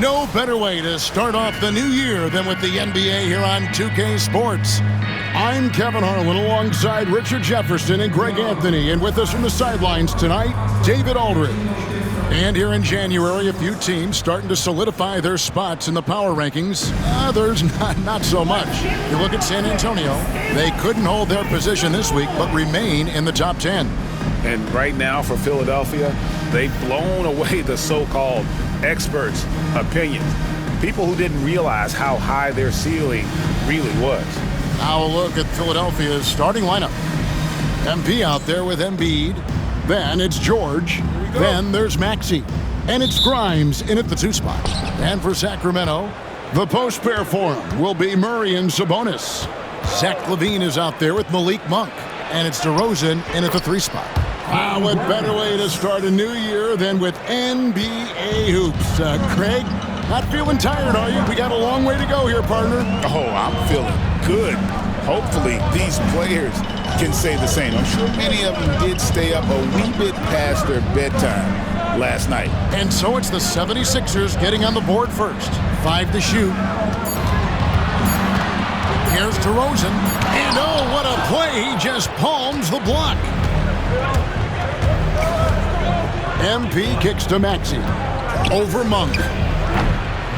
No better way to start off the new year than with the NBA here on 2K Sports. I'm Kevin Harlan alongside Richard Jefferson and Greg Anthony, and with us from the sidelines tonight, David Aldridge. And here in January, a few teams starting to solidify their spots in the power rankings. Others, not so much. You look at San Antonio, they couldn't hold their position this week, but remain in the top 10. And right now for Philadelphia, they've blown away the so-called experts' opinions. People who didn't realize how high their ceiling really was. Now a look at Philadelphia's starting lineup. MP out there with Embiid. Then it's George. Then there's Maxey. And it's Grimes in at the 2 spot. And for Sacramento, the post pair for him will be Murray and Sabonis. Zach LaVine is out there with Malik Monk. And it's DeRozan in at the 3 spot. What better way to start a new year than with NBA hoops. Craig, not feeling tired, are you? We got a long way to go here, partner. Oh, I'm feeling good. Hopefully these players can say the same. I'm sure many of them did stay up a wee bit past their bedtime last night. And so it's the 76ers getting on the board first. 5 to shoot. Here's DeRozan. And oh, what a play. He just palms the block. MP kicks to Maxey. Over Monk.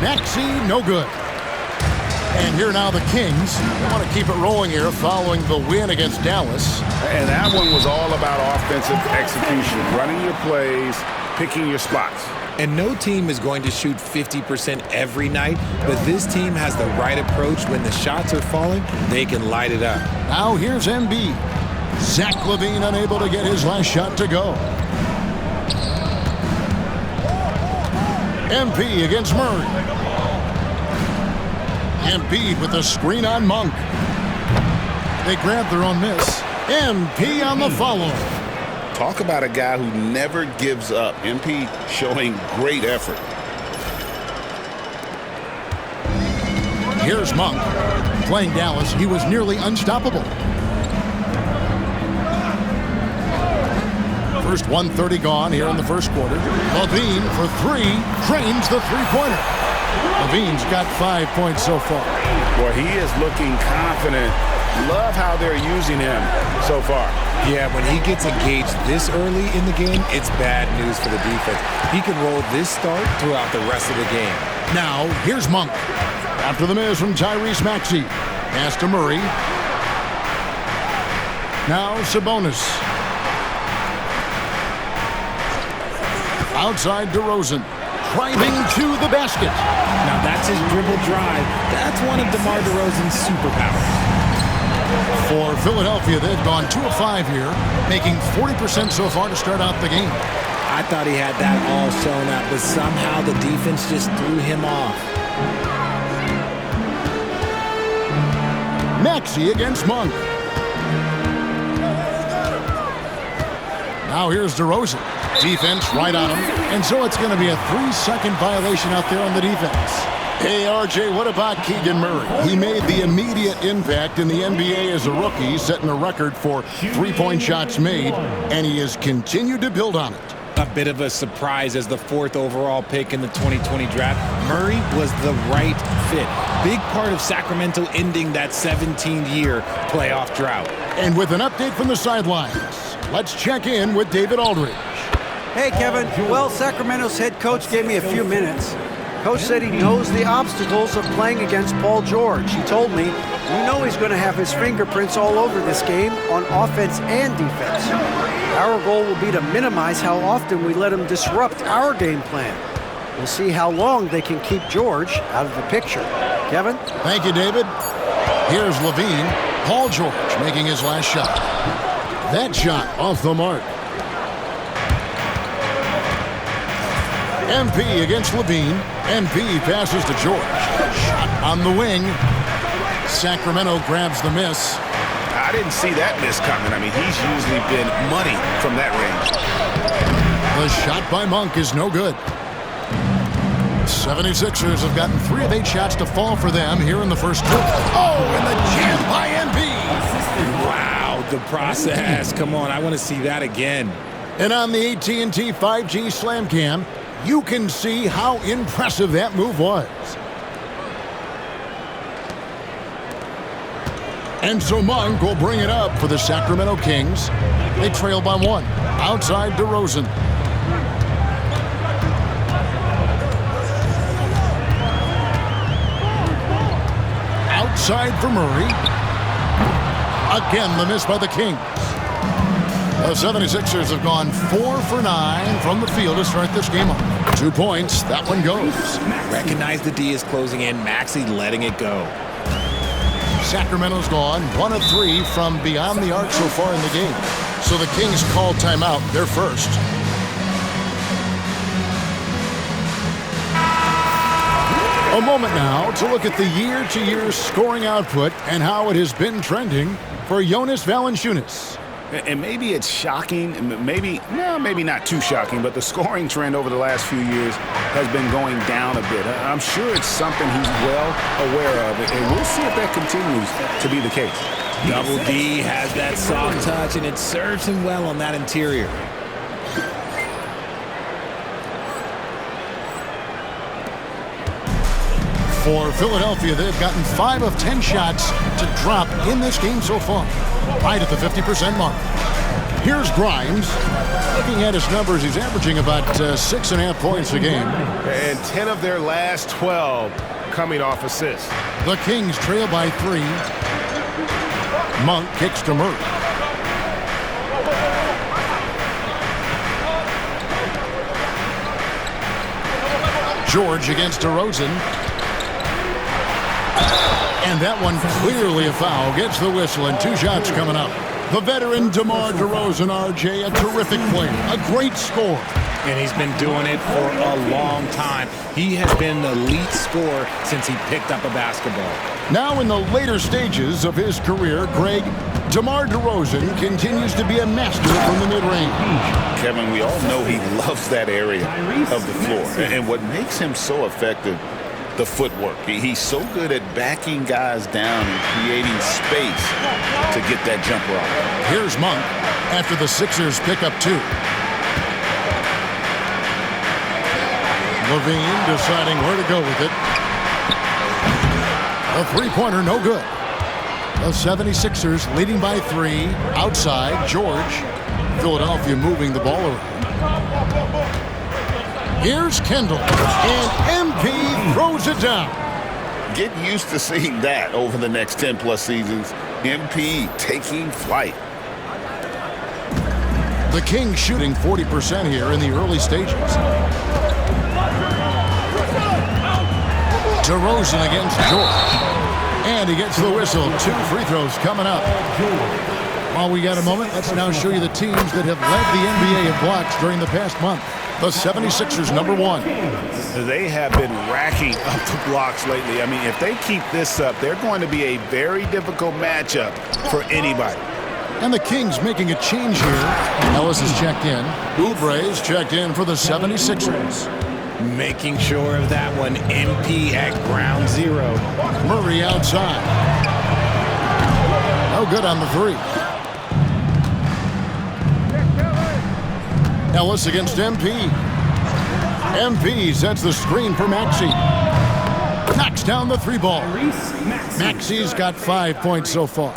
Maxey, no good. And here now the Kings want to keep it rolling here following the win against Dallas. And that one was all about offensive execution, running your plays, picking your spots. And no team is going to shoot 50% every night, but this team has the right approach. When the shots are falling, they can light it up. Now here's Embiid. Zach LaVine unable to get his last shot to go. MP against Murray. Embiid with a screen on Monk. They grab their own miss. MP on the follow. Talk about a guy who never gives up. MP showing great effort. Here's Monk. Playing Dallas, he was nearly unstoppable. First 1:30 gone here in the first quarter. LaVine for 3, drains the three-pointer. LaVine's got 5 points so far. Boy, he is looking confident. Love how they're using him so far. Yeah, when he gets engaged this early in the game, it's bad news for the defense. He can roll this start throughout the rest of the game. Now, here's Monk. After the miss from Tyrese Maxey. Pass to Murray. Now Sabonis. Outside DeRozan. Driving to the basket. Now that's his dribble drive. That's one of DeMar DeRozan's superpowers. For Philadelphia, they've gone 2 of 5 here, making 40% so far to start out the game. I thought he had that all sewn up, but somehow the defense just threw him off. Maxey against Monk. Now here's DeRozan. Defense right on him. And so it's going to be a 3-second violation out there on the defense. Hey, RJ, what about Keegan Murray? He made the immediate impact in the NBA as a rookie, setting a record for 3-point shots made, and he has continued to build on it. A bit of a surprise as the 4th overall pick in the 2020 draft. Murray was the right fit. Big part of Sacramento ending that 17-year playoff drought. And with an update from the sidelines, let's check in with David Aldridge. Hey, Kevin. Well, Sacramento's head coach gave me a few minutes. Coach said he knows the obstacles of playing against Paul George. He told me, we know he's going to have his fingerprints all over this game on offense and defense. Our goal will be to minimize how often we let him disrupt our game plan. We'll see how long they can keep George out of the picture. Kevin? Thank you, David. Here's LaVine. Paul George making his last shot. That shot off the mark. MP against LaVine. MP passes to George. Shot on the wing. Sacramento grabs the miss. I didn't see that miss coming. I mean, he's usually been money from that range. The shot by Monk is no good. 76ers have gotten 3 of 8 shots to fall for them here in the first quarter. Oh, and the jam by MP. Wow, the process. Come on, I want to see that again. And on the AT&T 5G Slam Cam, You can see how impressive that move was. And so Monk will bring it up for the Sacramento Kings. They trail by 1. Outside DeRozan. Outside for Murray. Again, the miss by the Kings. The 76ers have gone 4 for 9 from the field to start this game off. 2 points. That one goes. Recognize the D is closing in. Maxey letting it go. Sacramento's gone 1 of 3 from beyond the arc so far in the game. So the Kings call timeout. They're first. A moment now to look at the year-to-year scoring output and how it has been trending for Jonas Valanciunas. And maybe it's shocking, maybe not too shocking, but the scoring trend over the last few years has been going down a bit. I'm sure it's something he's well aware of, and we'll see if that continues to be the case. Double D has that soft touch, and it serves him well on that interior. For Philadelphia, they've gotten 5 of 10 shots to drop in this game so far, right at the 50% mark. Here's Grimes. Looking at his numbers, he's averaging about 6.5 points a game. And 10 of their last 12 coming off assists. The Kings trail by 3. Monk kicks to Murray. George against DeRozan. And that one clearly a foul. Gets the whistle and 2 shots coming up. The veteran DeMar DeRozan, RJ, a terrific player, a great scorer. And he's been doing it for a long time. He has been the elite scorer since he picked up a basketball. Now in the later stages of his career, Greg, DeMar DeRozan continues to be a master from the mid-range. Kevin, we all know he loves that area of the floor. And what makes him so effective, the footwork. He's so good at backing guys down and creating space to get that jumper off. Here's Monk after the Sixers pick up 2. Levine deciding where to go with it. A 3-pointer, no good. The 76ers leading by 3. Outside, George. Philadelphia moving the ball around. Here's Kendall, and MP throws it down. Get used to seeing that over the next 10-plus seasons. MP taking flight. The Kings shooting 40% here in the early stages. DeRozan against George. And he gets the whistle. 2 free throws coming up. While we got a moment, let's now show you the teams that have led the NBA in blocks during the past month. The 76ers, number 1. They have been racking up the blocks lately. I mean, if they keep this up, they're going to be a very difficult matchup for anybody. And the Kings making a change here. Ellis is checked in. Oubre is checked in for the 76ers. Making sure of that one. MP at ground 0. Murray outside. No good on the 3. Ellis against MP. MP sets the screen for Maxey. Knocks down the 3 ball. Maxey's got 5 points so far.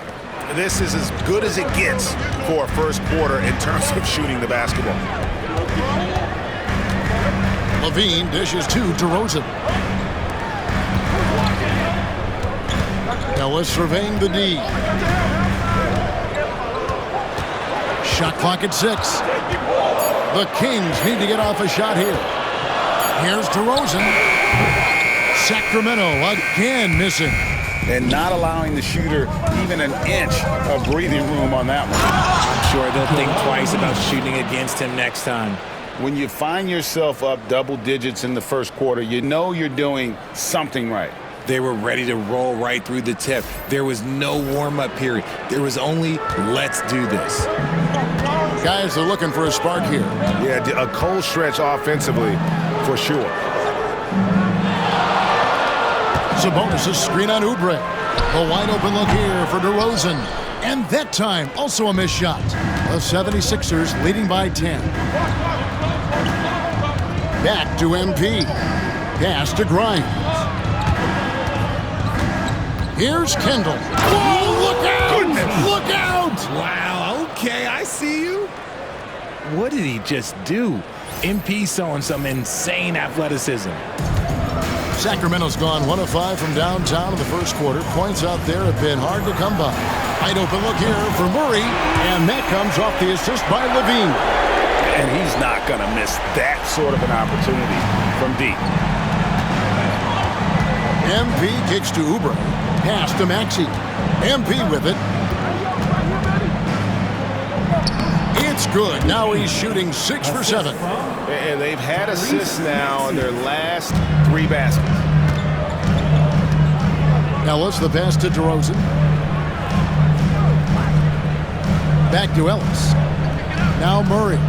This is as good as it gets for a first quarter in terms of shooting the basketball. Levine dishes to DeRozan. Ellis surveying the D. Shot clock at 6. The Kings need to get off a shot here. Here's DeRozan. Sacramento again missing. And not allowing the shooter even an inch of breathing room on that one. I'm sure they'll think twice about shooting against him next time. When you find yourself up double digits in the first quarter, you know you're doing something right. They were ready to roll right through the tip. There was no warm-up period. There was only, let's do this. Guys are looking for a spark here. Yeah, a cold stretch offensively, for sure. Sabonis' screen on Oubre. A wide-open look here for DeRozan. And that time, also a missed shot. The 76ers leading by 10. Back to MP. Pass to Grimes. Here's Kendall. Whoa, look out! Goodness. Look out! Wow, okay, I see you. What did he just do? MP showing some insane athleticism. Sacramento's gone 1 of 5 from downtown in the first quarter. Points out there have been hard to come by. Wide open look here for Murray, and that comes off the assist by Levine. And he's not going to miss that sort of an opportunity from deep. MP kicks to Oubre. Pass to Maxey. MP with it. It's good. Now he's shooting 6 for 7. And they've had assists now in their last 3 baskets. Ellis, the pass to DeRozan. Back to Ellis. Now Murray.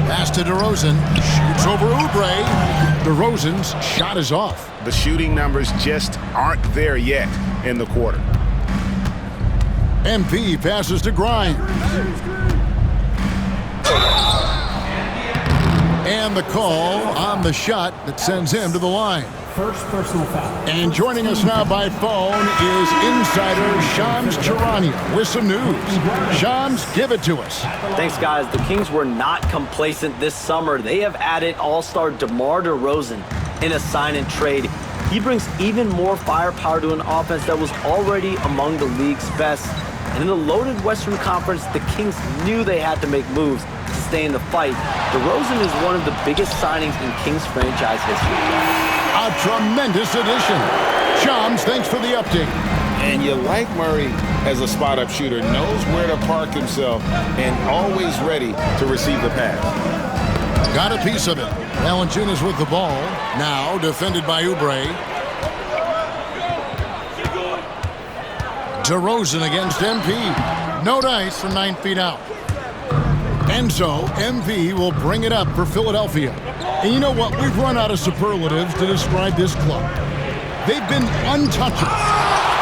Pass to DeRozan. Shoots over Oubre. DeRozan's shot is off. The shooting numbers just aren't there yet in the quarter. MP passes to Grimes. And the call on the shot that sends him to the line. First personal foul. And joining us now by phone is insider Shams Charania with some news. Shams, give it to us. Thanks, guys. The Kings were not complacent this summer. They have added all-star DeMar DeRozan in a sign and trade. He brings even more firepower to an offense that was already among the league's best. And in the loaded Western Conference, the Kings knew they had to make moves to stay in the fight. DeRozan is one of the biggest signings in Kings franchise history. A tremendous addition. Shams, thanks for the update. And you like Murray as a spot-up shooter, knows where to park himself, and always ready to receive the pass. Got a piece of it. Valanciunas with the ball. Now defended by Oubre. DeRozan against MP. No dice from 9 feet out. And so MP will bring it up for Philadelphia. And you know what? We've run out of superlatives to describe this club. They've been untouchable.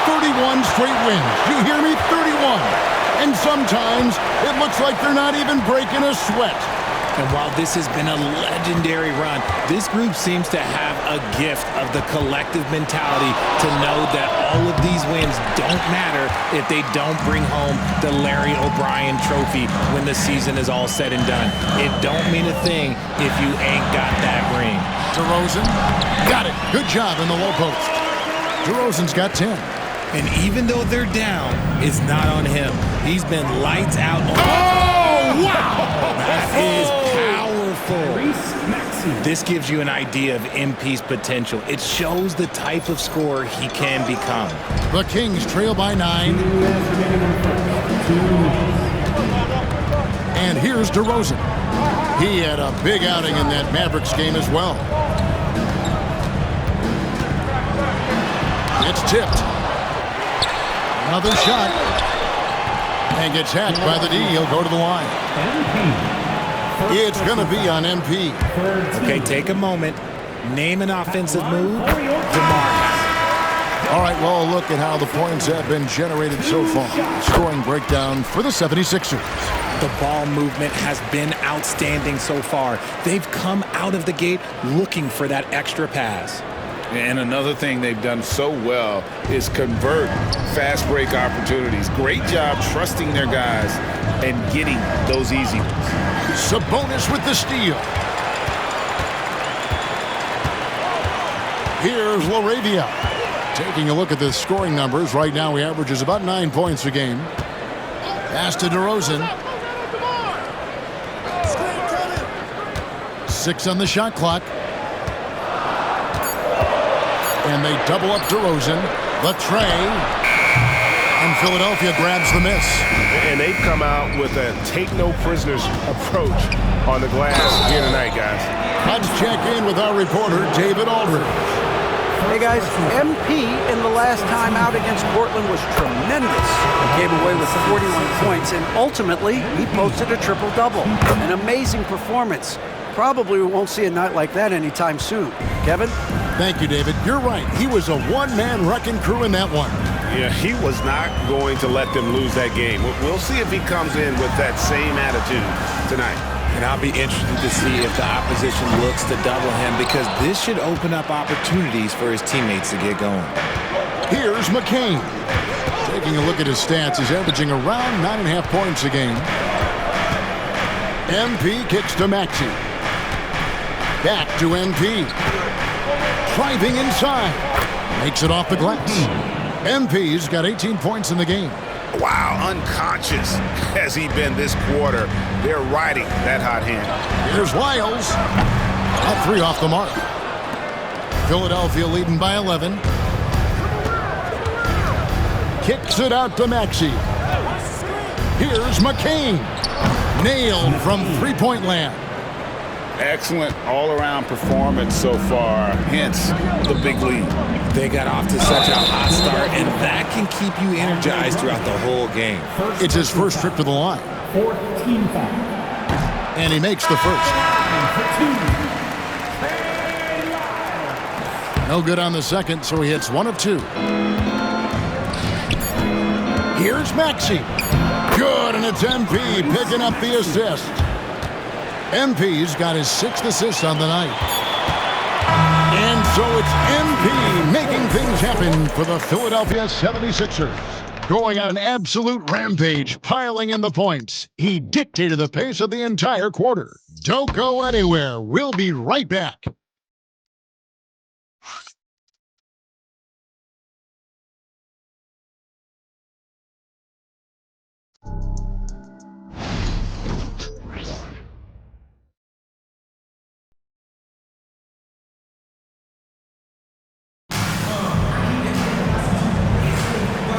31 straight wins. Do you hear me? 31. And sometimes it looks like they're not even breaking a sweat. And while this has been a legendary run, this group seems to have a gift of the collective mentality to know that all of these wins don't matter if they don't bring home the Larry O'Brien trophy when the season is all said and done. It don't mean a thing if you ain't got that ring. DeRozan got it. Good job in the low post. DeRozan's got 10. And even though they're down, it's not on him. He's been lights out. Oh, wow! That is powerful. This gives you an idea of MP's potential. It shows the type of scorer he can become. The Kings trail by 9. And here's DeRozan. He had a big outing in that Mavericks game as well. It's tipped. Another shot. And gets hacked by the D. He'll go to the line. It's going to be on MP. Okay, take a moment. Name an offensive move. DeMar. All right, well, look at how the points have been generated so far. Scoring breakdown for the 76ers. The ball movement has been outstanding so far. They've come out of the gate looking for that extra pass. And another thing they've done so well is convert fast break opportunities. Great job trusting their guys and getting those easy ones. Sabonis with the steal. Here's LaRavia. Taking a look at the scoring numbers. Right now he averages about 9 points a game. Pass to DeRozan. 6 on the shot clock. And they double up DeRozan. The tray. And Philadelphia grabs the miss. And they've come out with a take-no-prisoners approach on the glass here tonight, guys. Let's check in with our reporter, David Aldridge. Hey, guys, MP in the last time out against Portland was tremendous. He came away with 41 points, and ultimately, he posted a triple-double. An amazing performance. Probably we won't see a night like that anytime soon. Kevin? Thank you, David. You're right. He was a one-man wrecking crew in that one. Yeah, he was not going to let them lose that game. We'll see if he comes in with that same attitude tonight. And I'll be interested to see if the opposition looks to double him, because this should open up opportunities for his teammates to get going. Here's McCain. Taking a look at his stats, he's averaging around 9.5 points a game. MP kicks to Maxey. Back to MP. Driving inside. Makes it off the glass. MP's got 18 points in the game. Wow, unconscious has he been this quarter. They're riding that hot hand. Here's Lyles. A 3 off the mark. Philadelphia leading by 11. Kicks it out to Maxey. Here's McCain. Nailed from three-point land. Excellent all-around performance so far, hence the big lead. They got off to such a hot start, and that can keep you energized throughout the whole game. It's his first trip to the line. 14 foul. And he makes the first. No good on the second, so he hits 1 of 2. Here's Maxey. Good, and it's MP picking up the assist. MP's got his 6th assist on the night. And so it's MP making things happen for the Philadelphia 76ers. Going on an absolute rampage, piling in the points. He dictated the pace of the entire quarter. Don't go anywhere. We'll be right back.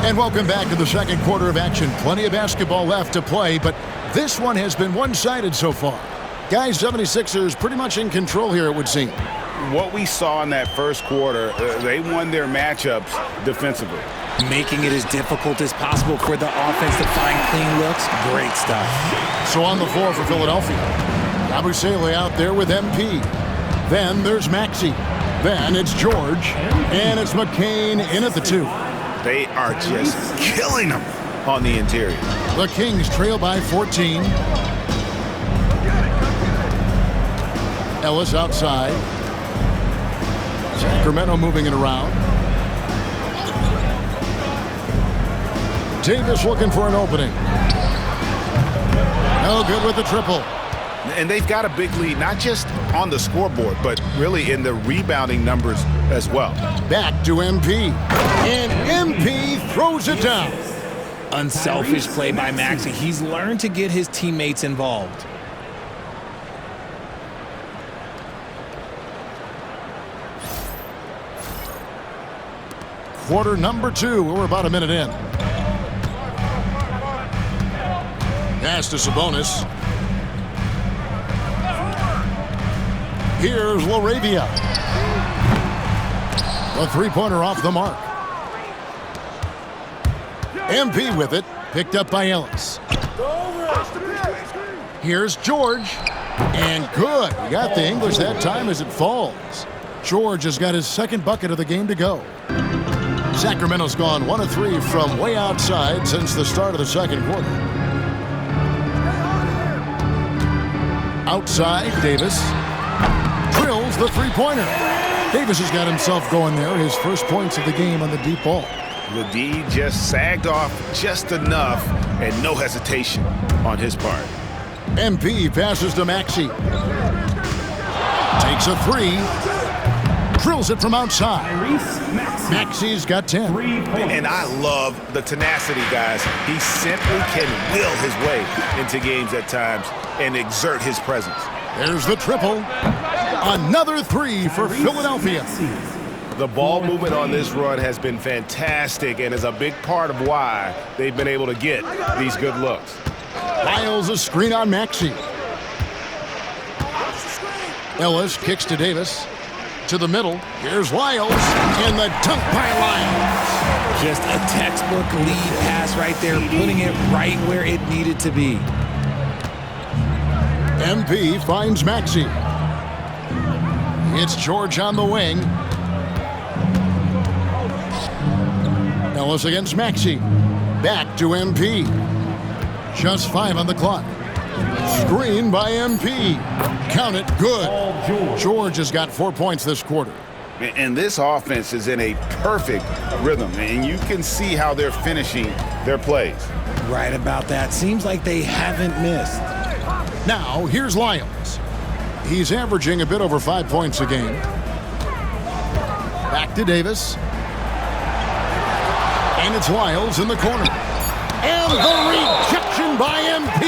And welcome back to the second quarter of action. Plenty of basketball left to play, but this one has been one-sided so far. Guys, 76ers pretty much in control here, it would seem. What we saw in that first quarter, they won their matchups defensively. Making it as difficult as possible for the offense to find clean looks. Great stuff. So on the floor for Philadelphia, Abusele out there with MP. Then there's Maxey. Then it's George. And it's McCain in at the 2. They are just killing them on the interior. The Kings trail by 14. Ellis outside. Sacramento moving it around. Davis looking for an opening. No good with the triple. And they've got a big lead, not just on the scoreboard, but really in the rebounding numbers as well. Back to MP. And MP throws it down. Unselfish play by Maxey. He's learned to get his teammates involved. Quarter number 2. We're about a minute in. Pass to Sabonis. Here's LaRavia. A three-pointer off the mark. MP with it. Picked up by Ellis. Here's George. And good. He got the English that time as it falls. George has got his second bucket of the game to go. Sacramento's gone 1 of 3 from way outside since the start of the second quarter. Outside, Davis. Drills the three-pointer. Davis has got himself going there. His first points of the game on the deep ball. The D just sagged off just enough and no hesitation on his part. MP passes to Maxey. Takes a 3. Drills it from outside. Maxey's got 10. And I love the tenacity, guys. He simply can will his way into games at times and exert his presence. There's the triple. Another 3 for Philadelphia. The ball movement on this run has been fantastic and is a big part of why they've been able to get these good looks. Lyles a screen on Maxey. Ellis kicks to Davis. To the middle. Here's Lyles. And the dunk by Lyles. Just a textbook lead pass right there, putting it right where it needed to be. MP finds Maxey. It's George on the wing. Ellis against Maxey. Back to MP. Just 5 on the clock. Screen by MP. Count it, good. George has got 4 points this quarter. And this offense is in a perfect rhythm, and you can see how they're finishing their plays. Right about that. Seems like they haven't missed. Now, here's Lyles. He's averaging a bit over 5 points a game. Back to Davis. And it's Lyles in the corner. And the rejection by MP.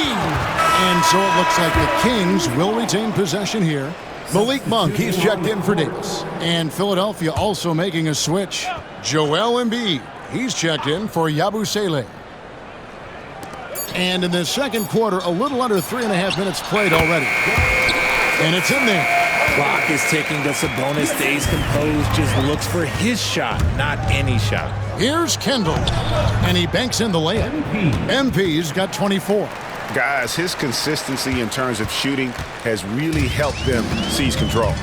And so it looks like the Kings will retain possession here. Malik Monk, he's checked in for Davis. And Philadelphia also making a switch. Joel Embiid, he's checked in for Yabusele. And in the second quarter, a little under 3.5 minutes played already. And it's in there. Clock is ticking, but Sabonis stays composed, just looks for his shot, not any shot. Here's Kendall, and he banks in the layup. MP's got 24. Guys, his consistency in terms of shooting has really helped them seize control.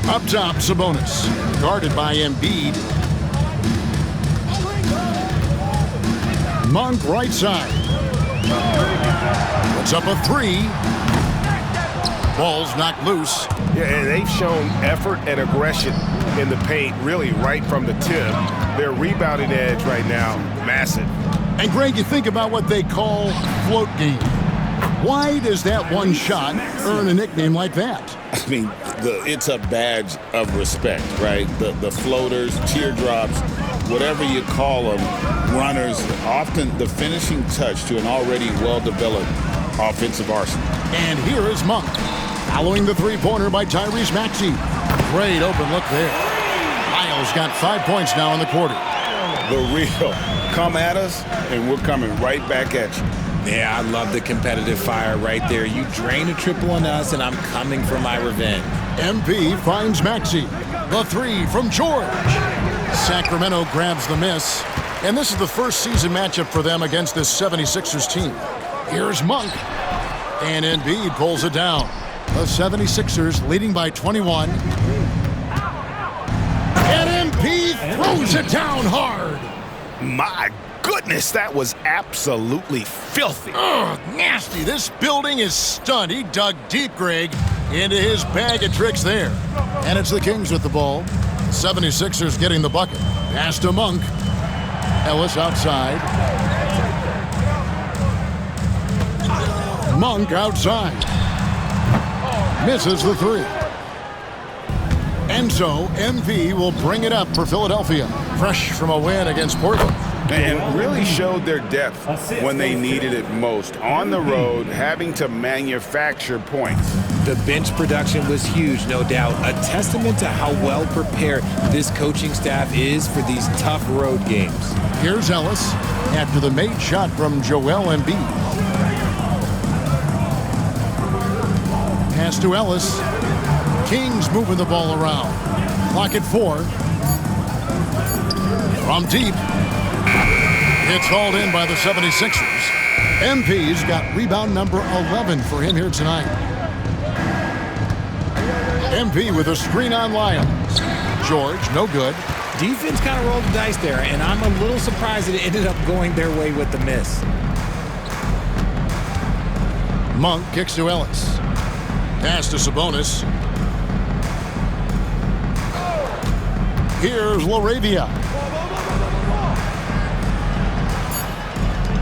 Up top, Sabonis, guarded by Embiid. Monk right side. Puts up a 3. Ball's knocked loose. Yeah, and they've shown effort and aggression in the paint, really right from the tip. Their rebounding edge right now, massive. And Greg, you think about what they call float game. Why does that one shot earn a nickname like that? I mean, it's a badge of respect, right? The floaters, teardrops, whatever you call them, runners, often the finishing touch to an already well-developed offensive arsenal. And here is Monk, following the three-pointer by Tyrese Maxey. Great open look there. Lyles got 5 points now in the quarter. The real come at us, and we're coming right back at you. Yeah, I love the competitive fire right there. You drain a triple on us, and I'm coming for my revenge. MP finds Maxey. The 3 from George. Sacramento grabs the miss. And this is the first season matchup for them against this 76ers team. Here's Monk. And Embiid pulls it down. The 76ers leading by 21. And MP throws it down hard. My goodness, that was absolutely filthy. Ugh, nasty. This building is stunned. He dug deep, Greg, into his bag of tricks there. And it's the Kings with the ball. 76ers getting the bucket. Pass to Monk. Ellis outside. Monk outside. Misses the 3. And so MP will bring it up for Philadelphia. Fresh from a win against Portland. And really showed their depth when they needed it most. On the road, having to manufacture points. The bench production was huge, no doubt. A testament to how well prepared this coaching staff is for these tough road games. Here's Ellis after the made shot from Joel Embiid. Pass to Ellis. Kings moving the ball around. Clock at 4. From deep. It's hauled in by the 76ers. MP's got rebound number 11 for him here tonight. MP with a screen on Lyles. George, no good. Defense kind of rolled the dice there, and I'm a little surprised that it ended up going their way with the miss. Monk kicks to Ellis. Pass to Sabonis. Here's LaRavia.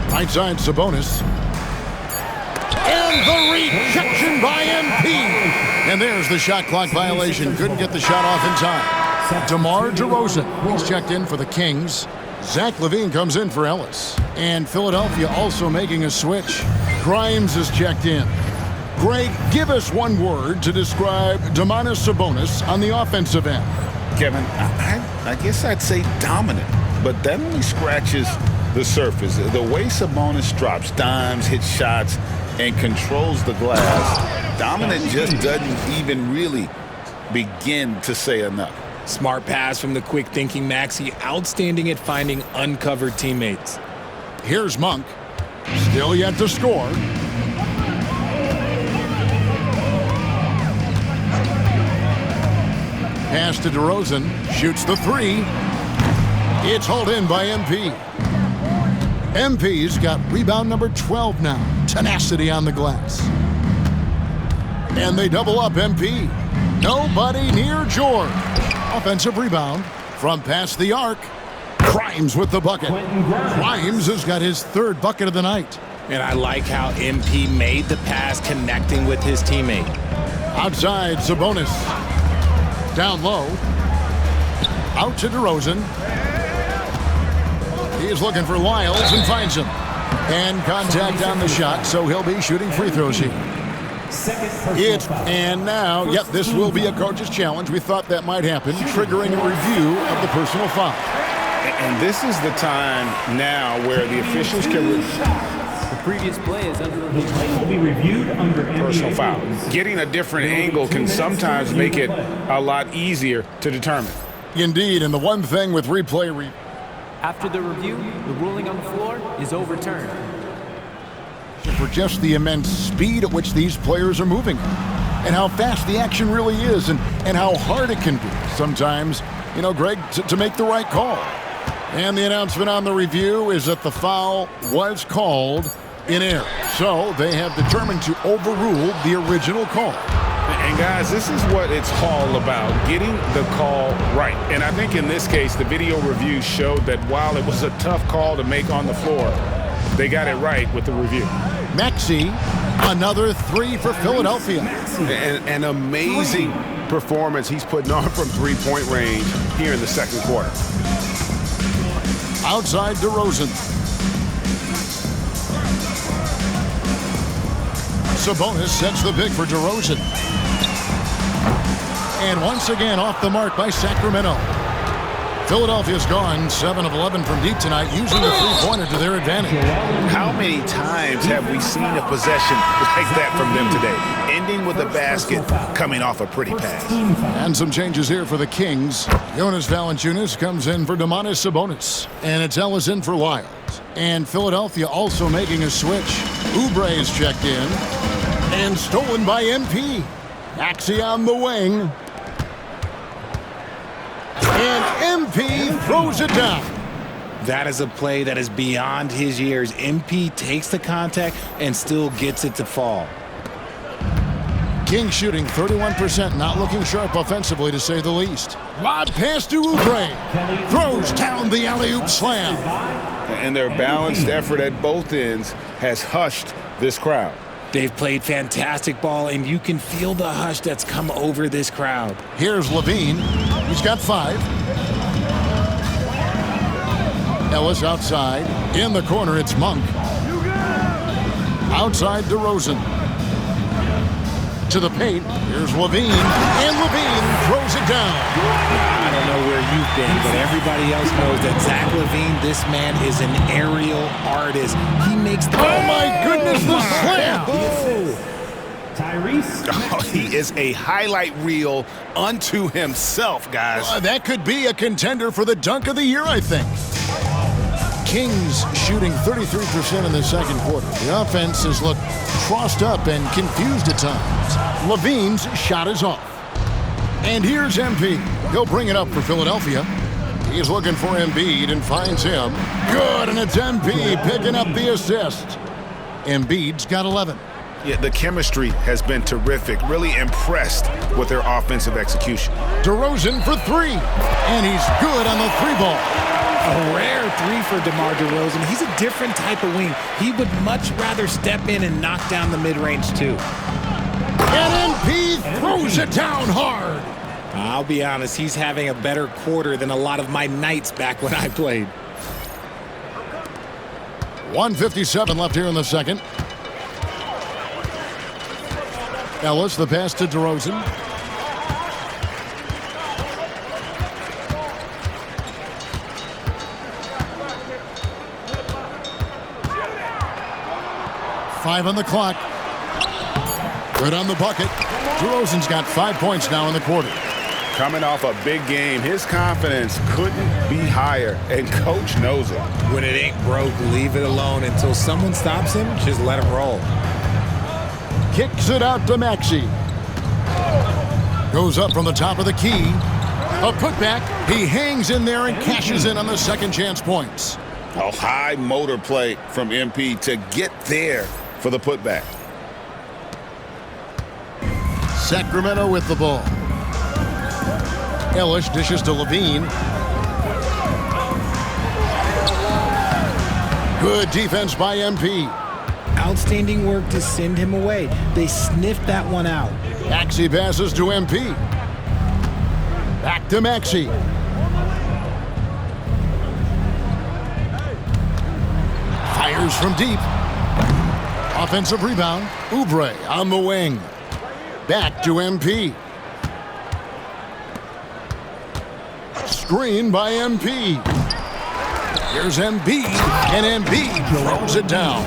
Right side Sabonis. And the rejection by MP. And there's the shot clock violation. Couldn't get the shot off in time. DeMar DeRozan, he's checked in for the Kings. Zach LaVine comes in for Ellis. And Philadelphia also making a switch. Grimes is checked in. Greg, give us one word to describe Domantas Sabonis on the offensive end. Kevin, I guess I'd say dominant, but that only scratches the surface. The way Sabonis drops dimes, hits shots, and controls the glass, dominant just doesn't even really begin to say enough. Smart pass from the quick-thinking Maxey, outstanding at finding uncovered teammates. Here's Monk, still yet to score. pass to DeRozan. Shoots the three. It's hauled in by MP. MP's got rebound number 12 now. Tenacity on the glass. And they double up MP. Nobody near George. Offensive rebound from past the arc. Grimes with the bucket. Grimes has got his third bucket of the night. And I like how MP made the pass connecting with his teammate. Outside, Sabonis. Down low. Out to DeRozan. He's looking for Lyles and finds him. And contact on the shot, so he'll be shooting free throws here. And now, yep, this will be a coach's challenge. We thought that might happen, triggering a review of the personal foul. And this is the time now where the officials can The previous play is under the play will be reviewed under personal NBA foul. rules. Getting a different angle can sometimes make it a lot easier to determine. Indeed, and the one thing with replay After the review, the ruling on the floor is overturned. for just the immense speed at which these players are moving and how fast the action really is and how hard it can be sometimes, you know, Greg, to make the right call. And the announcement on the review is that the foul was called in error. So they have determined to overrule the original call. And guys, this is what it's all about, getting the call right. And I think in this case, the video review showed that while it was a tough call to make on the floor, they got it right with the review. Maxey, another three for Philadelphia. An amazing performance he's putting on from three-point range here in the second quarter. Outside DeRozan. Sabonis sets the pick for DeRozan. And once again off the mark by Sacramento. Philadelphia's gone 7 of 11 from deep tonight, using the three-pointer to their advantage. How many times have we seen a possession like that from them today, ending with a basket coming off a pretty pass? And some changes here for the Kings. Jonas Valanciunas comes in for Domantas Sabonis. And it's Ellis in for Lyles. And Philadelphia also making a switch. Oubre is checked in. And stolen by MP. Maxey on the wing. And MP throws it down. That is a play that is beyond his years. MP takes the contact and still gets it to fall. King shooting 31%, not looking sharp offensively to say the least. Lob pass to Oubre. Throws down the alley-oop slam. And their balanced effort at both ends has hushed this crowd. They've played fantastic ball, and you can feel the hush that's come over this crowd. Here's Levine. He's got 5. Ellis outside. In the corner, it's Monk. Outside DeRozan. To the paint. Here's Levine. And Levine throws it down. I don't know where you've been, but everybody else knows that Zach LaVine, this man is an aerial artist. He makes the... Oh, my goodness, the slam! Tyrese. Oh, he is a highlight reel unto himself, guys. That could be a contender for the dunk of the year, I think. Kings shooting 33% in the second quarter. The offense has looked crossed up and confused at times. Levine's shot is off. And here's MP. He'll bring it up for Philadelphia. He's looking for Embiid and finds him. Good, and it's MP picking up the assist. Embiid's got 11. Yeah, the chemistry has been terrific. Really impressed with their offensive execution. DeRozan for 3. And he's good on the 3-ball. A rare 3 for DeMar DeRozan. He's a different type of wing. He would much rather step in and knock down the mid-range, too. And MP throws it down hard. I'll be honest, he's having a better quarter than a lot of my nights back when I played. 1:57 left here in the second. Ellis, the pass to DeRozan. Five on the clock. Good on the bucket. DeRozan's got 5 points now in the quarter. Coming off a big game, his confidence couldn't be higher, and Coach knows it. When it ain't broke, leave it alone. Until someone stops him, just let him roll. Kicks it out to Maxey. Goes up from the top of the key. A putback. He hangs in there and cashes in on the second chance points. A high motor play from MP to get there for the putback. Sacramento with the ball. Ellis dishes to Levine. Good defense by MP. Outstanding work to send him away. They sniffed that one out. Maxey passes to MP. Back to Maxey. Fires from deep. Offensive rebound. Oubre on the wing. Back to MP. Screen by MP. Here's Embiid, and Embiid throws it down.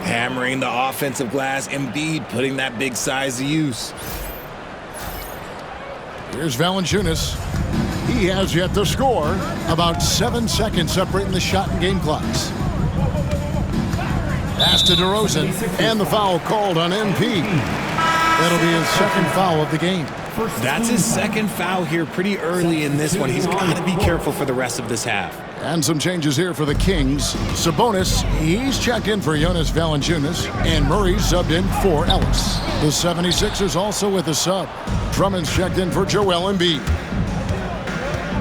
Hammering the offensive glass, Embiid putting that big size to use. Here's Valanciunas. He has yet to score. About 7 seconds separating the shot and game clocks. Pass to DeRozan, and the foul called on MP. That'll be his second foul of the game. That's his second foul here pretty early in this one. He's got to be careful for the rest of this half. And some changes here for the Kings. Sabonis, he's checked in for Jonas Valanciunas, and Murray subbed in for Ellis. The 76ers also with a sub. Drummond's checked in for Joel Embiid.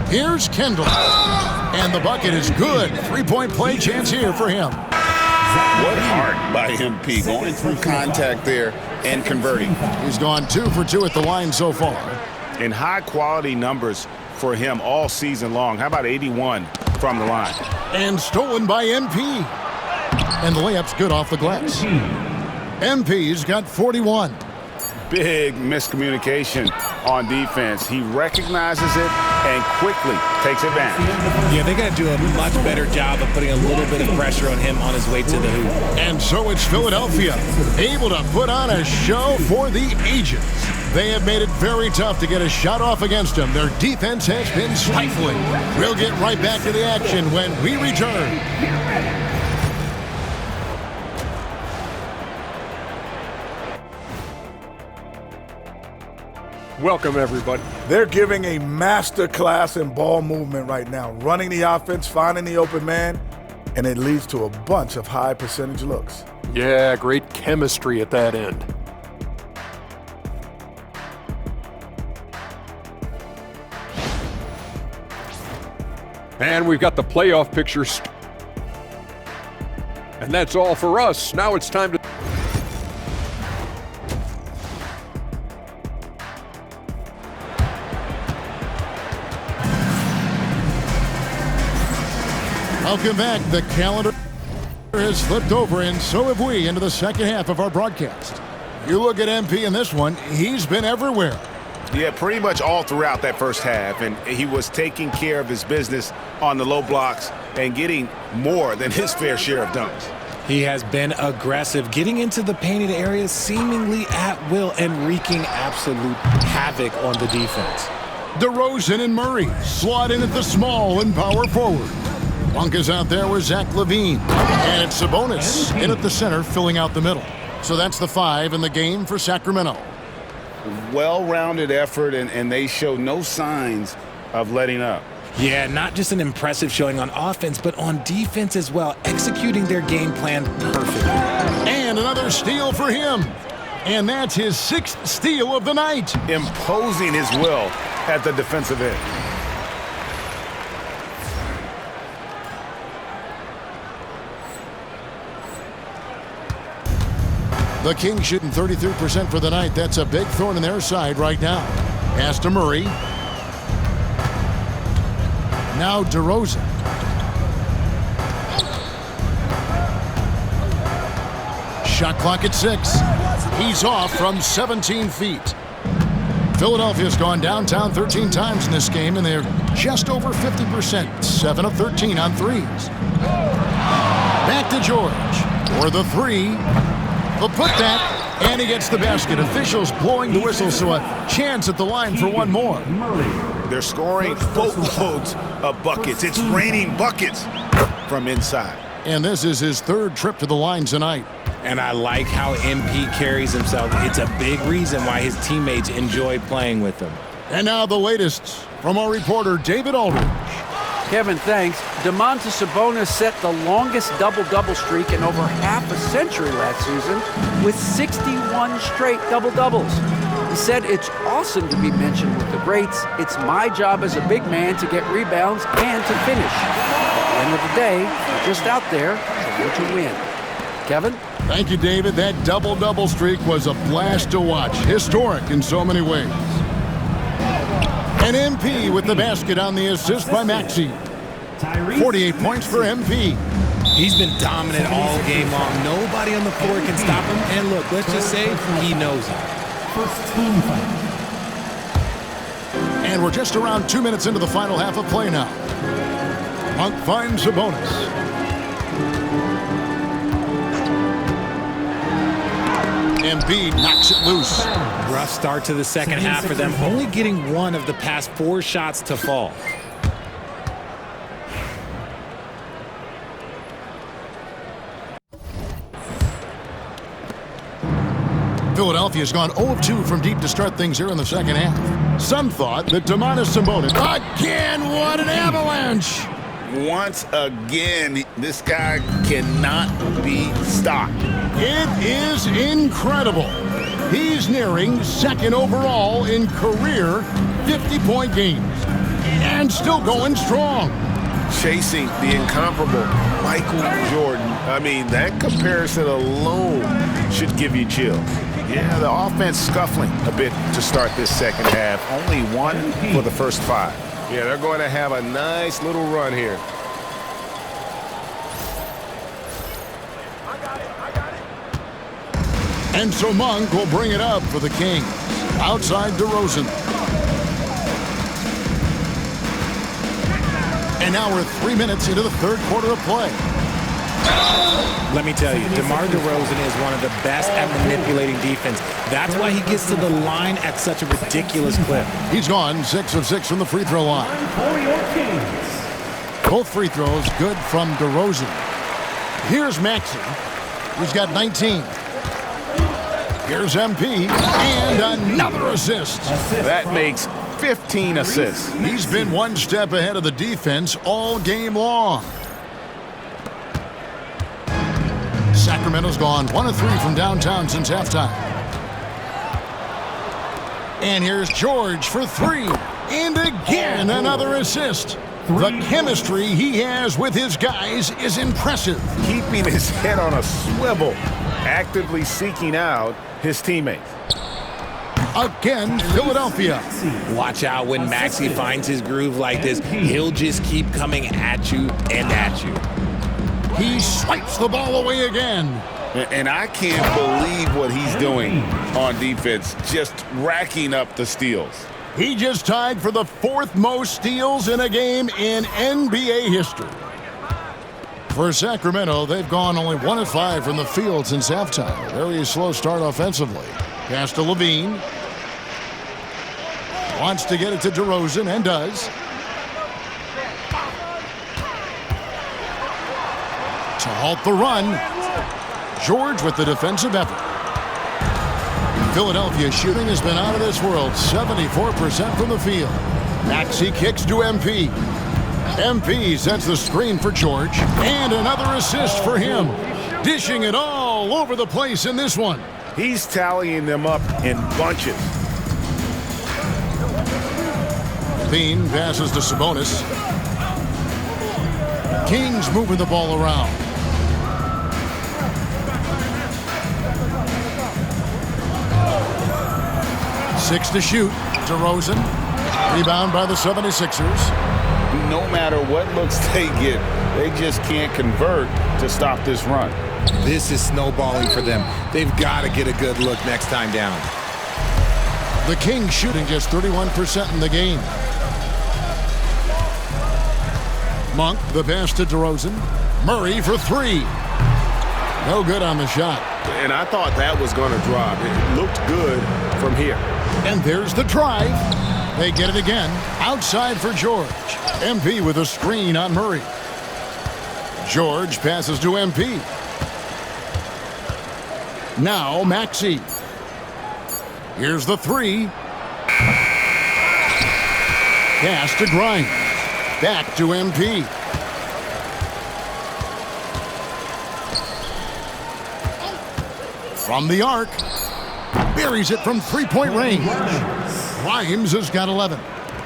Here's Kendall, and the bucket is good. Three-point play chance here for him. What heart by MP, going through contact there and converting. He's gone 2 for 2 at the line so far. And high-quality numbers for him all season long. How about 81 from the line? And stolen by MP. And the layup's good off the glass. MP's got 41. Big miscommunication on defense. He recognizes it and quickly takes advantage. Yeah, they got to do a much better job of putting a little bit of pressure on him on his way to the hoop. And so it's Philadelphia, able to put on a show for the ages. They have made it very tough to get a shot off against them. Their defense has been stifling. We'll get right back to the action when we return. Welcome, everybody. They're giving a master class in ball movement right now, running the offense, finding the open man, and it leads to a bunch of high percentage looks. Yeah, great chemistry at that end. And we've got the playoff picture. And that's all for us. Now it's time to... Welcome back. The calendar has flipped over, and so have we, into the second half of our broadcast. You look at MP in this one, he's been everywhere. Yeah, pretty much all throughout that first half, and he was taking care of his business on the low blocks and getting more than his fair share of dunks. He has been aggressive, getting into the painted areas seemingly at will and wreaking absolute havoc on the defense. DeRozan and Murray slot in at the small and power forward. Monk is out there with Zach Levine. And it's Sabonis in at the center, filling out the middle. So that's the 5 in the game for Sacramento. Well-rounded effort, and they show no signs of letting up. Yeah, not just an impressive showing on offense, but on defense as well, executing their game plan perfectly. And another steal for him. And that's his 6th steal of the night. Imposing his will at the defensive end. The Kings shooting 33% for the night. That's a big thorn in their side right now. Pass to Murray. Now DeRozan. Shot clock at 6. He's off from 17 feet. Philadelphia's gone downtown 13 times in this game, and they're just over 50%. 7 of 13 on threes. Back to George for the 3. The putback, and he gets the basket. Officials blowing the whistle, so a chance at the line for one more. They're scoring boatloads of buckets. It's raining buckets from inside. And this is his 3rd trip to the line tonight. And I like how MP carries himself. It's a big reason why his teammates enjoy playing with him. And now the latest from our reporter, David Aldridge. Kevin, thanks. Domantas Sabonis set the longest double-double streak in over half a century last season with 61 straight double-doubles. He said it's awesome to be mentioned with the greats. It's my job as a big man to get rebounds and to finish. At the end of the day, we're just out there trying to win. Kevin? Thank you, David. That double-double streak was a blast to watch. Historic in so many ways. And MP with the basket on the assist by Maxey. 48 points for MP. He's been dominant all game long. Nobody on the floor can stop him. And look, let's just say he knows it. And we're just around 2 minutes into the final half of play now. Monk finds Sabonis. Embiid knocks it loose. Rough start to the second half for them, only getting one of the past 4 shots to fall. Philadelphia's gone 0 of 2 from deep to start things here in the second half. Some thought that Domantas Sabonis, again, what an avalanche! Once again, this guy cannot be stopped. It is incredible. He's nearing second overall in career 50-point games and still going strong. Chasing the incomparable Michael Jordan. I mean, that comparison alone should give you chills. Yeah, the offense scuffling a bit to start this second half. Only 1 for the first 5. Yeah, they're going to have a nice little run here. And so Monk will bring it up for the Kings. Outside DeRozan. And now we're 3 minutes into the third quarter of play. Let me tell you, DeMar DeRozan is one of the best at manipulating defense. That's why he gets to the line at such a ridiculous clip. He's gone 6 of 6 from the free throw line. Both free throws good from DeRozan. Here's Maxey. He's got 19. Here's MP, and another assist. That makes 15 assists. He's been one step ahead of the defense all game long. Sacramento's gone 1 of 3 from downtown since halftime. And here's George for 3. And again, another assist. The chemistry he has with his guys is impressive. Keeping his head on a swivel, actively seeking out his teammates. Again, Philadelphia. Watch out when Maxey finds his groove like this. He'll just keep coming at you and at you. He swipes the ball away again. And I can't believe what he's doing on defense, just racking up the steals. He just tied for the 4th most steals in a game in NBA history. For Sacramento, they've gone only 1 of 5 from the field since halftime. Very slow start offensively. Pass to Levine. Wants to get it to DeRozan and does. To halt the run. George with the defensive effort. Philadelphia shooting has been out of this world. 74% from the field. Maxey kicks to MP. MP sets the screen for George. And another assist for him. Dishing it all over the place in this one. He's tallying them up in bunches. Bean passes to Sabonis. Kings moving the ball around. Six to shoot. DeRozan. Rebound by the 76ers. No matter what looks they get, they just can't convert to stop this run. This is snowballing for them. They've got to get a good look next time down. The Kings shooting just 31% in the game. Monk, the pass to DeRozan. Murray for 3. No good on the shot. And I thought that was going to drop. It looked good from here. And there's the drive. They get it again. Outside for George. MP with a screen on Murray. George passes to MP. Now Maxey. Here's the 3. Pass to Grimes. Back to MP. From the arc. Buries it from three-point range. Grimes has got 11.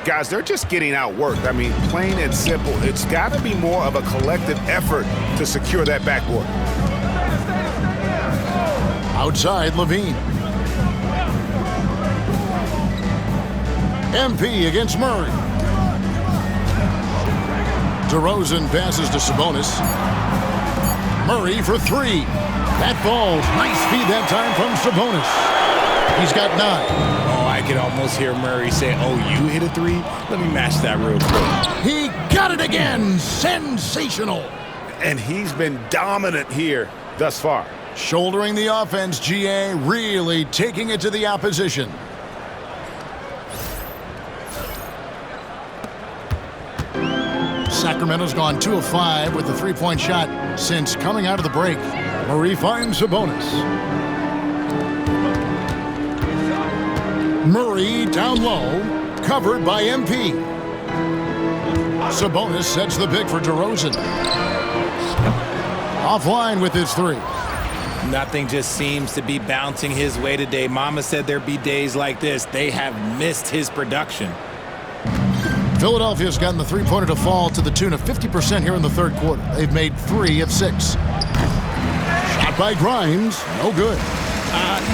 Guys, they're just getting outworked. I mean, plain and simple. It's got to be more of a collective effort to secure that backboard. Outside, Levine. MP against Murray. DeRozan passes to Sabonis. Murray for three. That falls. Nice feed that time from Sabonis. He's got 9. Oh, I could almost hear Murray say, oh, you hit a three? Let me match that real quick. He got it again. Sensational. And he's been dominant here thus far. Shouldering the offense, GA, really taking it to the opposition. Sacramento's gone 2 of 5 with the three-point shot since coming out of the break. Murray finds Sabonis. Murray down low, covered by MP. Sabonis sets the pick for DeRozan. Offline with his three. Nothing just seems to be bouncing his way today. Mama said there'd be days like this. They have missed his production. Philadelphia's gotten the three-pointer to fall to the tune of 50% here in the third quarter. They've made 3 of 6. Shot by Grimes, no good.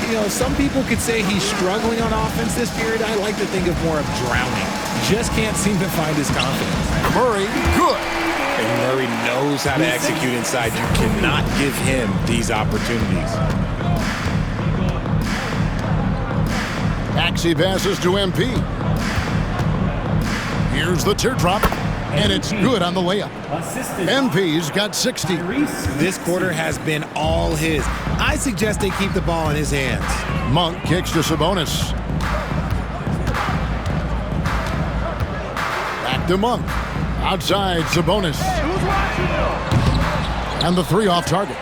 You know, some people could say he's struggling on offense this period. I like to think of more of drowning. Just can't seem to find his confidence. Murray, good. And Murray knows how to execute inside. You cannot give him these opportunities. Maxey passes to MP. Here's the teardrop, and it's good on the layup. MP's got 60. This quarter has been all his. I suggest they keep the ball in his hands. Monk kicks to Sabonis. Back to Monk. Outside, Sabonis. And the three off target.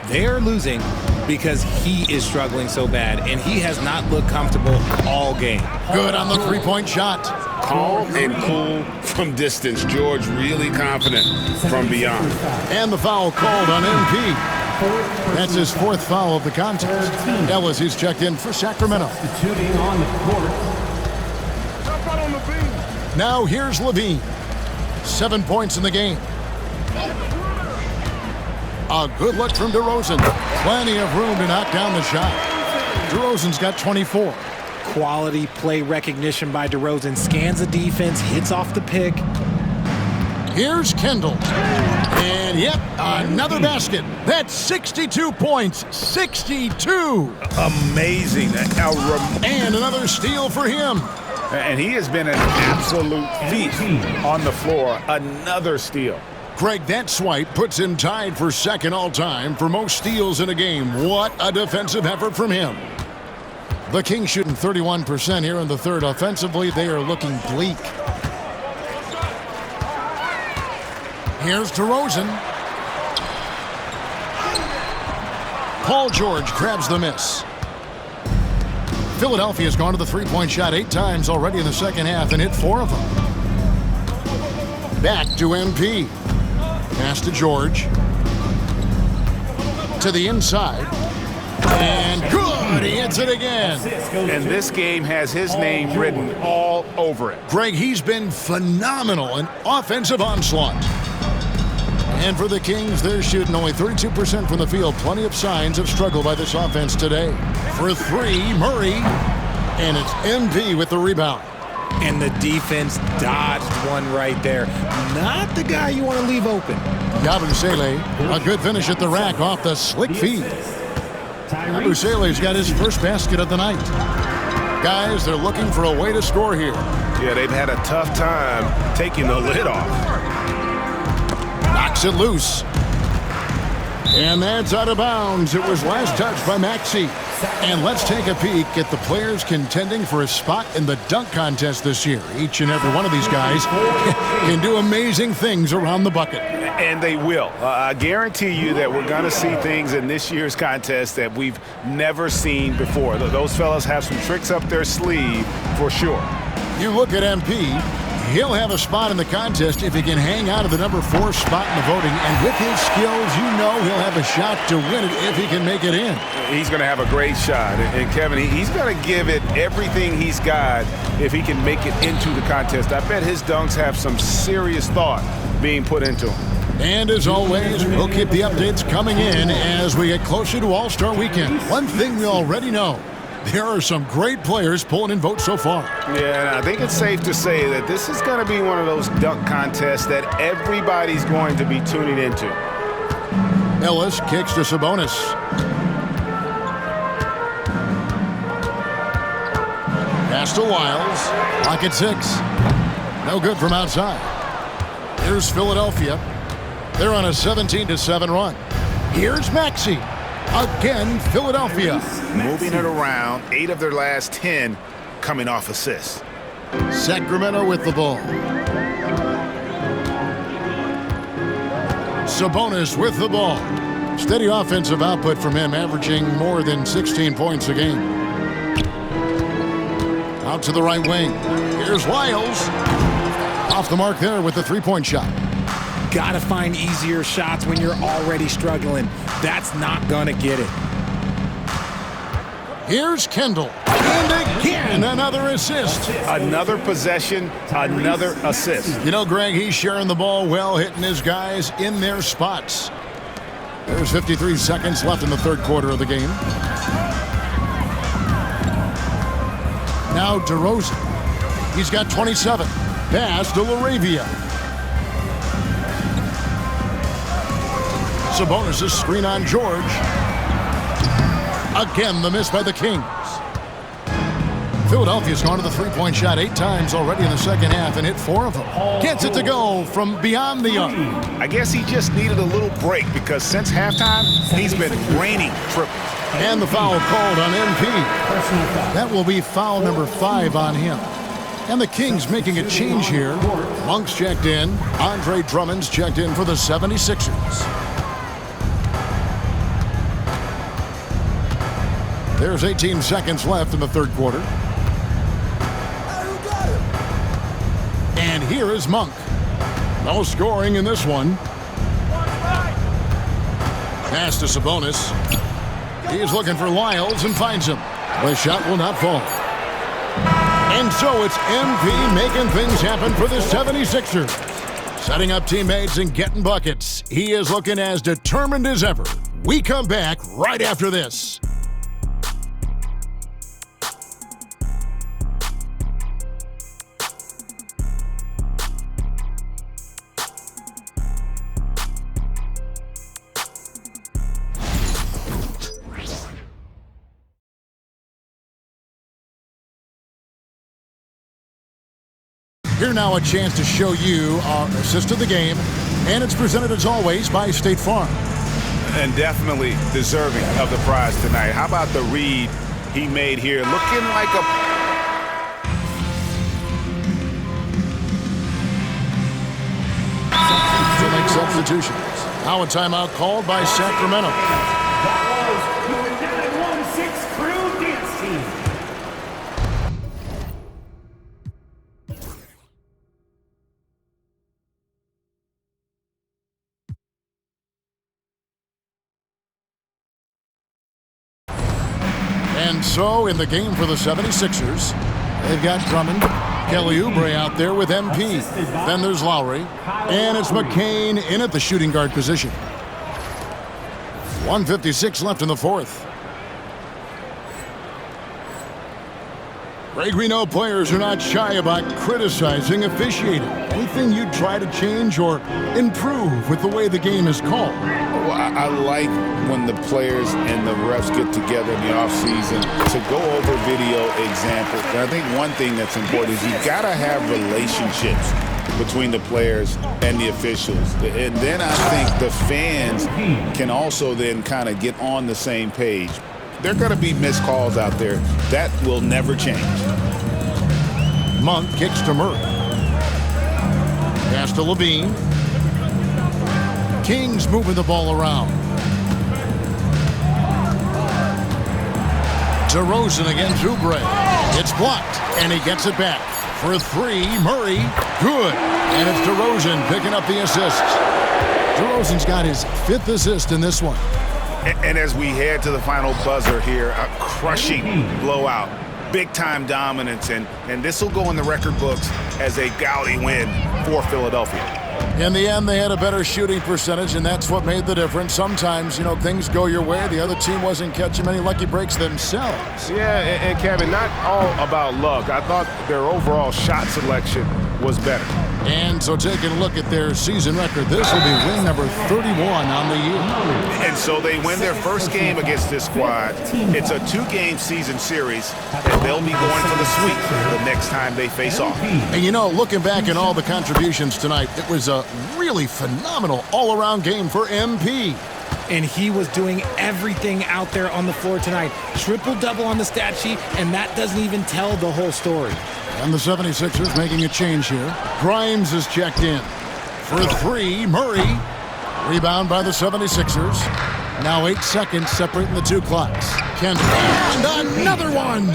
They're losing because he is struggling so bad, and he has not looked comfortable all game. Good on the three-point shot. Calm and cool from distance. George really confident from beyond. And the foul called on MP. That's his 4th foul of the contest. Ellis, he's checked in for Sacramento. Now here's Levine. 7 points in the game. A good look from DeRozan. Plenty of room to knock down the shot. DeRozan's got 24. Quality play recognition by DeRozan. Scans the defense, hits off the pick. Here's Kendall. And yep, another basket. That's 62 points. 62. Amazing. And another steal for him. And he has been an absolute thief on the floor. Another steal. Greg, that swipe puts him tied for 2nd all-time for most steals in a game. What a defensive effort from him. The Kings shooting 31% here in the third. Offensively, they are looking bleak. Here's DeRozan. Paul George grabs the miss. Philadelphia's gone to the three-point shot 8 times already in the second half and hit 4 of them. Back to MP. Pass to George. To the inside. And good! He hits it again. And this game has his name written all over it. Greg, he's been phenomenal in offensive onslaught. And for the Kings, they're shooting only 32% from the field. Plenty of signs of struggle by this offense today. For 3, Murray. And it's MP with the rebound. And the defense dodged one right there. Not the guy you want to leave open. Yabusele, a good finish at the rack off the slick feed. Yabusele's got his first basket of the night. Guys, they're looking for a way to score here. Yeah, they've had a tough time taking the lid off. Knocks it loose. And that's out of bounds. It was last touched by Maxey. And let's take a peek at the players contending for a spot in the dunk contest this year. Each and every one of these guys can do amazing things around the bucket. And they will. I guarantee you that we're going to see things in this year's contest that we've never seen before. Those fellas have some tricks up their sleeve for sure. You look at MP, He'll have a spot in the contest if he can hang out of the number 4 spot in the voting. And with his skills, you know he'll have a shot to win it if he can make it in. He's going to have a great shot. And Kevin, he's going to give it everything he's got if he can make it into the contest. I bet his dunks have some serious thought being put into them. And as always, we'll keep the updates coming in as we get closer to All-Star Weekend. One thing we already know, there are some great players pulling in votes so far. Yeah, and I think it's safe to say that this is going to be one of those dunk contests that everybody's going to be tuning into. Ellis kicks to Sabonis. Pass to Wiles. Clock at 6. No good from outside. Here's Philadelphia. They're on a 17-7 run. Here's Maxey. Again, Philadelphia. Moving it around, 8 of their last 10 coming off assists. Sacramento with the ball. Sabonis with the ball. Steady offensive output from him, averaging more than 16 points a game. Out to the right wing. Here's Wiles. Off the mark there with the three-point shot. Gotta find easier shots when you're already struggling. That's not gonna get it. Here's Kendall. And again, another assist. Another possession, another assist. You know, Greg, he's sharing the ball well, hitting his guys in their spots. There's 53 seconds left in the third quarter of the game. Now DeRozan. He's got 27. Pass to LaRavia. Sabonis' screen on George. Again, the miss by the Kings. Philadelphia's gone to the three-point shot 8 times already in the second half and hit 4 of them. Gets it to go from beyond the arc. I guess he just needed a little break because since halftime, he's been raining triples. And the foul called on MP. That will be foul number 5 on him. And the Kings making a change here. Monk's checked in. Andre Drummond's checked in for the 76ers. There's 18 seconds left in the third quarter. And here is Monk. No scoring in this one. Pass to Sabonis. He's looking for Wiles and finds him. The shot will not fall. And so it's MP making things happen for the 76ers. Setting up teammates and getting buckets. He is looking as determined as ever. We come back right after this. Here now a chance to show you our assist of the game, and it's presented as always by State Farm. And definitely deserving of the prize tonight. How about the read he made here? Looking like a... To make substitutions. Now a timeout called by Sacramento. That was the 916 Crew Dance Team. And so, in the game for the 76ers, they've got Drummond, Kelly Oubre out there with MP. Then there's Lowry, and it's McCain in at the shooting guard position. 1:56 left in the fourth. Greg, we know players are not shy about criticizing officiating. Anything you'd try to change or improve with the way the game is called? Well, I like when the players and the refs get together in the offseason to go over video examples. And I think one thing that's important is you've got to have relationships between the players and the officials. And then I think the fans can also then kind of get on the same page. There are going to be missed calls out there. That will never change. Monk kicks to Murray. Pass to Levine. Kings moving the ball around. DeRozan against Oubre. It's blocked, and he gets it back. For three, Murray. Good. And it's DeRozan picking up the assist. DeRozan's got his 5th assist in this one. And as we head to the final buzzer here, a crushing blowout. Big-time dominance, and this will go in the record books as a gaudy win for Philadelphia. In the end, they had a better shooting percentage, and that's what made the difference. Sometimes, things go your way. The other team wasn't catching many lucky breaks themselves. Yeah, and Kevin, not all about luck. I thought their overall shot selection was better. And so taking a look at their season record, this will be win number 31 on the year. And so they win their first game against this squad. It's a 2-game season series, and they'll be going for the sweep the next time they face off. And looking back at all the contributions tonight, it was a really phenomenal all-around game for MP. And he was doing everything out there on the floor tonight. Triple-double on the stat sheet, and that doesn't even tell the whole story. And the 76ers making a change here. Grimes is checked in. For three, Murray. Rebound by the 76ers. Now 8 seconds separating the two clocks. Kendrick, and another one!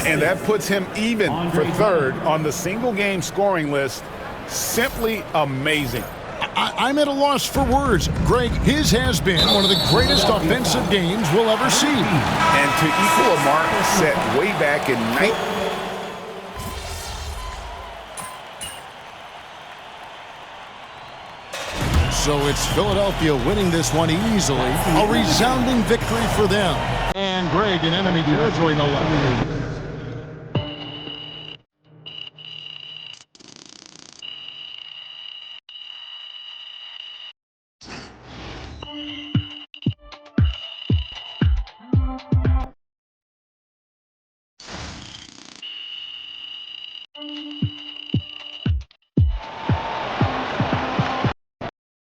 And that puts him even for 3rd on the single-game scoring list. Simply amazing. I'm at a loss for words. Greg, his has been one of the greatest offensive games we'll ever see. And to equal a mark set way back in So it's Philadelphia winning this one easily. A resounding victory for them. And Greg in enemy territory, no less.